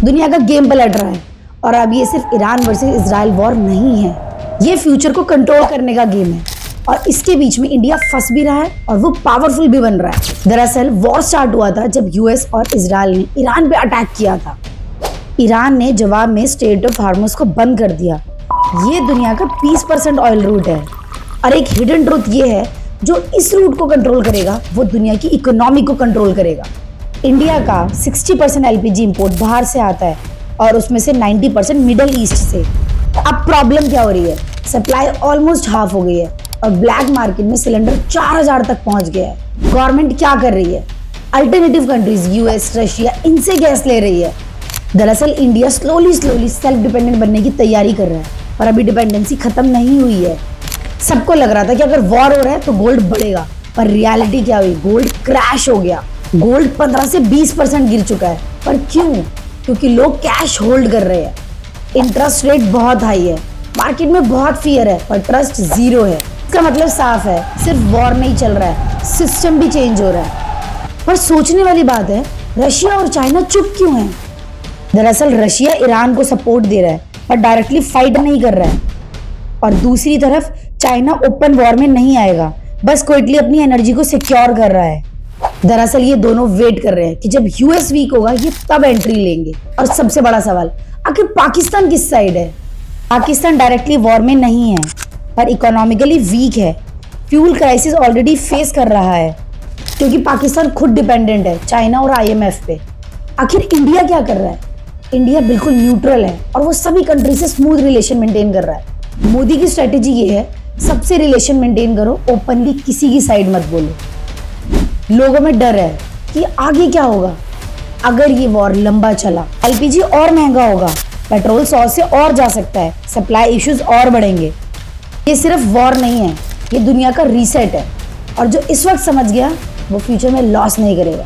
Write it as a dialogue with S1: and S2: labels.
S1: दुनिया का गेम पलट रहा है। और अब ये सिर्फ ईरान वर्सेस इजराइल वॉर नहीं है, ये फ्यूचर को कंट्रोल करने का गेम है। और इसके बीच में इंडिया फंस भी रहा है और वो पावरफुल भी बन रहा है। दरअसल वॉर स्टार्ट हुआ था जब यूएस और इजराइल ने ईरान पे अटैक किया था। ईरान ने जवाब में स्ट्रेट ऑफ हार्मुज को बंद कर दिया। ये दुनिया का 20% ऑयल रूट है। और एक हिडन ट्रुथ ये है, जो इस रूट को कंट्रोल करेगा वो दुनिया की इकोनॉमी को कंट्रोल करेगा। इंडिया का 60% एलपीजी इंपोर्ट बाहर से आता है और उसमें से 90% मिडल ईस्ट से। अब प्रॉब्लम क्या हो रही है, सप्लाई ऑलमोस्ट हाफ हो गई है और ब्लैक मार्केट में सिलेंडर 4000 तक पहुंच गया है। गवर्नमेंट क्या कर रही है, अल्टरनेटिव कंट्रीज यूएस, रशिया, इनसे गैस ले रही है। दरअसल इंडिया स्लोली सेल्फ डिपेंडेंट बनने की तैयारी कर रहा है, पर अभी डिपेंडेंसी खत्म नहीं हुई है। सबको लग रहा था कि अगर वॉर हो रहा है तो गोल्ड बढ़ेगा, पर रियलिटी क्या हुई, गोल्ड क्रैश हो गया। गोल्ड 15 से 20% गिर चुका है। पर क्यों? क्योंकि लोग कैश होल्ड कर रहे हैं। इंटरेस्ट रेट बहुत हाई है, मार्केट में बहुत फियर है, पर ट्रस्ट जीरो है। इसका मतलब साफ है, सिर्फ वॉर नहीं चल रहा है, सिस्टम भी चेंज हो रहा है। पर सोचने वाली बात है, रशिया और चाइना चुप क्यों है? दरअसल रशिया ईरान को सपोर्ट दे रहा है पर डायरेक्टली फाइट नहीं कर रहा है। और दूसरी तरफ चाइना ओपन वॉर में नहीं आएगा, बस क्विकली अपनी एनर्जी को सिक्योर कर रहा है। दरअसल ये दोनों वेट कर रहे हैं कि जब यूएस वीक होगा ये तब एंट्री लेंगे। और सबसे बड़ा सवाल, आखिर पाकिस्तान किस साइड है? पाकिस्तान डायरेक्टली वॉर में नहीं है पर इकोनॉमिकली वीक है। फ्यूल क्राइसिस ऑलरेडी फेस कर रहा है क्योंकि पाकिस्तान खुद डिपेंडेंट है चाइना और आईएमएफ पे। आखिर इंडिया क्या कर रहा है? इंडिया बिल्कुल न्यूट्रल है और वो सभी कंट्री से स्मूथ रिलेशन मेंटेन कर रहा है। मोदी की स्ट्रेटेजी ये है, सबसे रिलेशन मेंटेन करो, ओपनली किसी की साइड मत बोलो। लोगों में डर है कि आगे क्या होगा अगर ये वॉर लंबा चला। एलपीजी और महंगा होगा, पेट्रोल 100 से और जा सकता है, सप्लाई इश्यूज और बढ़ेंगे। ये सिर्फ वॉर नहीं है, ये दुनिया का रीसेट है। और जो इस वक्त समझ गया वो फ्यूचर में लॉस नहीं करेगा।